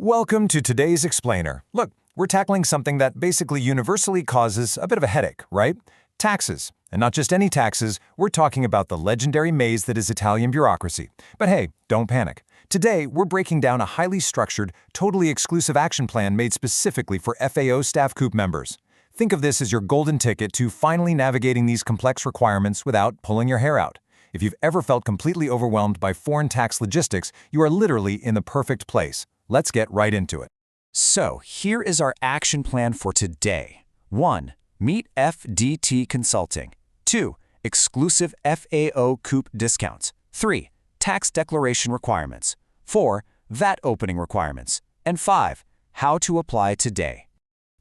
Welcome to today's Explainer. Look, we're tackling something that basically universally causes a bit of a headache, right? Taxes. And not just any taxes, we're talking about the legendary maze that is Italian bureaucracy. But hey, don't panic. Today, we're breaking down a highly structured, totally exclusive action plan made specifically for FAO Staff Coop members. Think of this as your golden ticket to finally navigating these complex requirements without pulling your hair out. If you've ever felt completely overwhelmed by foreign tax logistics, you are literally in the perfect place. Let's get right into it. So, here is our action plan for today. 1. Meet F.D.T. Consulting. 2. Exclusive FAO Coop discounts. 3. Tax declaration requirements. 4. VAT opening requirements. And 5. How to apply today.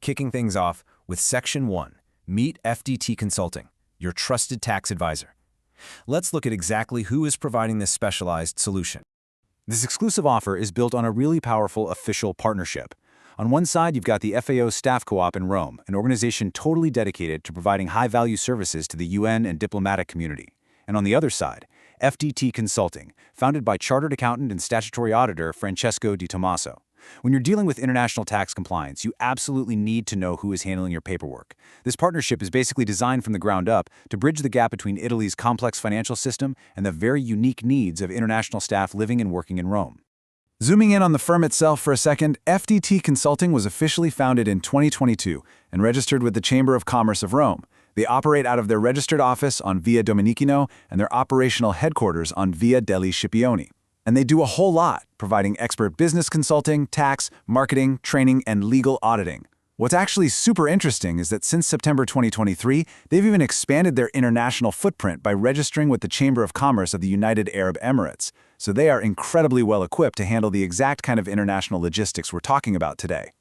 Kicking things off with Section 1. Meet F.D.T. Consulting, your trusted tax advisor. Let's look at exactly who is providing this specialized solution. This exclusive offer is built on a really powerful official partnership. On one side, you've got the FAO Staff Co-op in Rome, an organization totally dedicated to providing high-value services to the UN and diplomatic community. And on the other side, F.D.T. Consulting, founded by chartered accountant and statutory auditor Francesco Di Tommaso. When you're dealing with international tax compliance, you absolutely need to know who is handling your paperwork. This partnership is basically designed from the ground up to bridge the gap between Italy's complex financial system and the very unique needs of international staff living and working in Rome. Zooming in on the firm itself for a second, F.D.T. Consulting was officially founded in 2022 and registered with the Chamber of Commerce of Rome. They operate out of their registered office on Via Domenichino and their operational headquarters on Via degli Scipioni. And they do a whole lot, providing expert business consulting, tax, marketing, training, and legal auditing. What's actually super interesting is that since September 2023, they've even expanded their international footprint by registering with the Chamber of Commerce of the United Arab Emirates. So they are incredibly well equipped to handle the exact kind of international logistics we're talking about today.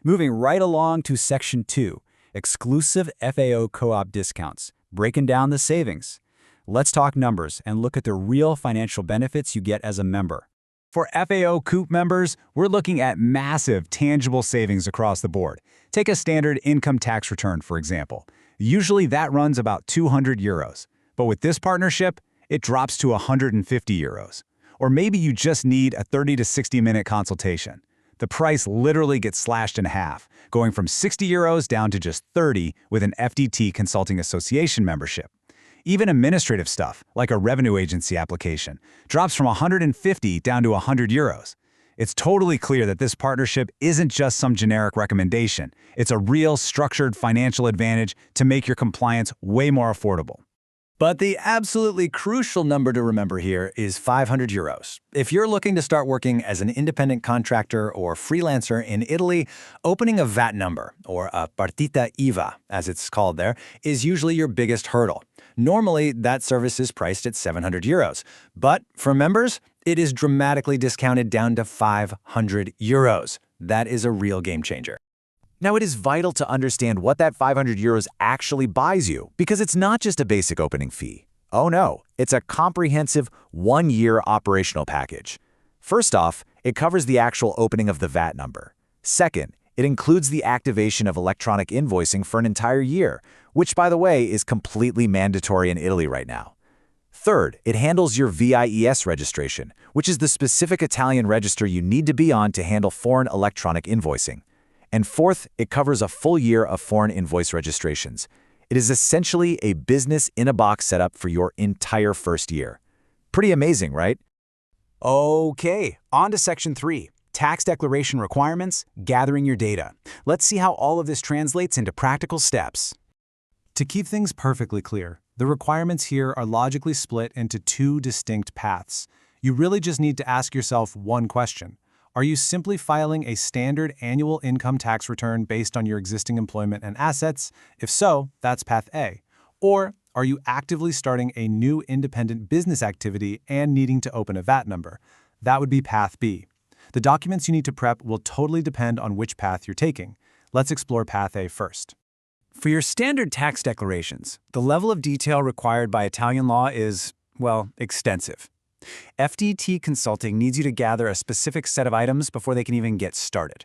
Moving right along to Section 2, exclusive FAO co-op discounts, breaking down the savings. Let's talk numbers and look at the real financial benefits you get as a member. For FAO Coop members, we're looking at massive, tangible savings across the board. Take a standard income tax return, for example. Usually that runs about 200 euros. But with this partnership, it drops to 150 euros. Or maybe you just need a 30 to 60-minute consultation. The price literally gets slashed in half, going from 60 euros down to just 30 with an F.D.T. Consulting Association membership. Even administrative stuff, like a revenue agency application, drops from 150 down to 100 euros. It's totally clear that this partnership isn't just some generic recommendation. It's a real structured financial advantage to make your compliance way more affordable. But the absolutely crucial number to remember here is 500 euros. If you're looking to start working as an independent contractor or freelancer in Italy, opening a VAT number, or a partita IVA, as it's called there, is usually your biggest hurdle. Normally, that service is priced at 700 euros. But for members, it is dramatically discounted down to 500 euros. That is a real game changer. Now, it is vital to understand what that 500 euros actually buys you, because it's not just a basic opening fee. Oh no, it's a comprehensive one-year operational package. First off, it covers the actual opening of the VAT number. Second, it includes the activation of electronic invoicing for an entire year, which, by the way, is completely mandatory in Italy right now. Third, it handles your VIES registration, which is the specific Italian register you need to be on to handle foreign electronic invoicing. And fourth, it covers a full year of foreign invoice registrations. It is essentially a business-in-a-box setup for your entire first year. Pretty amazing, right? Okay, on to Section 3, tax declaration requirements, gathering your data. Let's see how all of this translates into practical steps. To keep things perfectly clear, the requirements here are logically split into two distinct paths. You really just need to ask yourself one question. Are you simply filing a standard annual income tax return based on your existing employment and assets? If so, that's path A. Or are you actively starting a new independent business activity and needing to open a VAT number? That would be path B. The documents you need to prep will totally depend on which path you're taking. Let's explore path A first. For your standard tax declarations, the level of detail required by Italian law is, well, extensive. F.D.T. Consulting needs you to gather a specific set of items before they can even get started.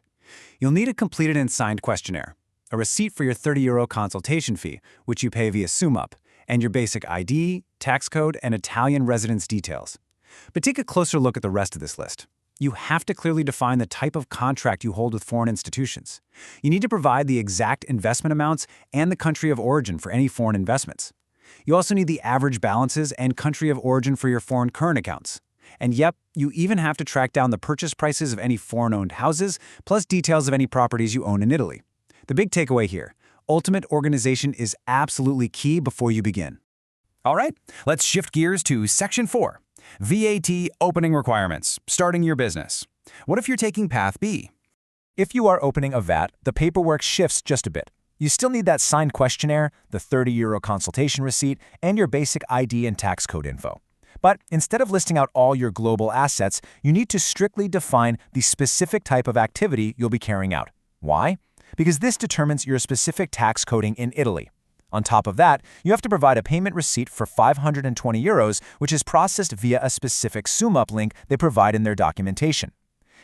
You'll need a completed and signed questionnaire, a receipt for your €30 consultation fee, which you pay via SumUp, and your basic ID, tax code, and Italian residence details. But take a closer look at the rest of this list. you have to clearly define the type of contract you hold with foreign institutions. You need to provide the exact investment amounts and the country of origin for any foreign investments. You also need the average balances and country of origin for your foreign current accounts. And yep, you even have to track down the purchase prices of any foreign-owned houses, plus details of any properties you own in Italy. The big takeaway here: ultimate organization is absolutely key before you begin. All right, let's shift gears to Section 4. VAT opening requirements, starting your business. What if you're taking Path B? If you are opening a VAT, the paperwork shifts just a bit. You still need that signed questionnaire, the €30 consultation receipt, and your basic ID and tax code info. But instead of listing out all your global assets, you need to strictly define the specific type of activity you'll be carrying out. Why? Because this determines your specific tax coding in Italy. On top of that, you have to provide a payment receipt for €520, which is processed via a specific SumUp link they provide in their documentation.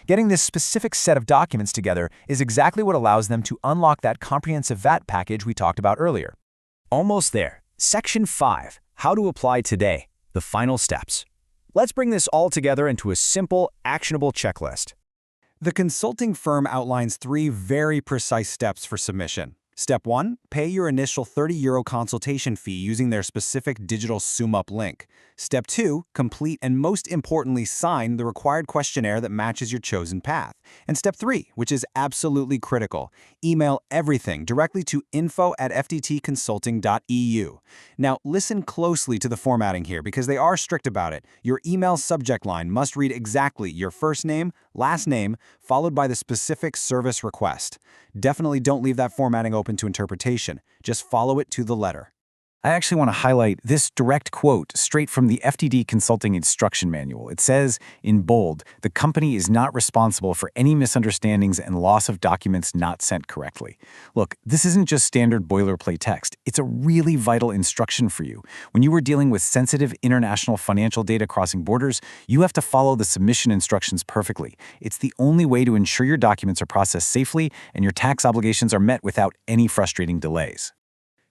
Getting this specific set of documents together is exactly what allows them to unlock that comprehensive VAT package we talked about earlier. Almost there. Section 5. How to apply today. The final steps. Let's bring this all together into a simple, actionable checklist. The consulting firm outlines 3 very precise steps for submission. Step 1. Pay your initial €30 consultation fee using their specific digital SumUp link. Step 2. Complete and most importantly sign the required questionnaire that matches your chosen path. And Step 3, which is absolutely critical, email everything directly to info@fdtconsulting.eu. Now listen closely to the formatting here because they are strict about it. Your email subject line must read exactly your first name, last name, followed by the specific service request. Definitely don't leave that formatting open to interpretation. Just follow it to the letter. I actually want to highlight this direct quote straight from the F.D.T. Consulting Instruction Manual. It says, in bold, the company is not responsible for any misunderstandings and loss of documents not sent correctly. Look, this isn't just standard boilerplate text. It's a really vital instruction for you. When you are dealing with sensitive international financial data crossing borders, you have to follow the submission instructions perfectly. It's the only way to ensure your documents are processed safely and your tax obligations are met without any frustrating delays.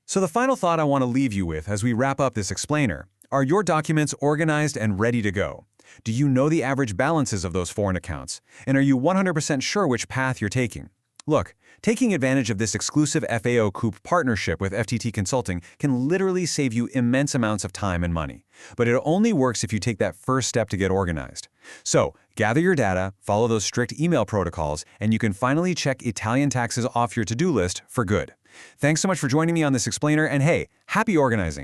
So the final thought I want to leave you with as we wrap up this explainer: are your documents organized and ready to go? Do you know the average balances of those foreign accounts? And are you 100% sure which path you're taking? Look, taking advantage of this exclusive FAO Coupe partnership with F.D.T. Consulting can literally save you immense amounts of time and money. But it only works if you take that first step to get organized. So, gather your data, follow those strict email protocols, and you can finally check Italian taxes off your to-do list for good. Thanks so much for joining me on this explainer, and hey, happy organizing!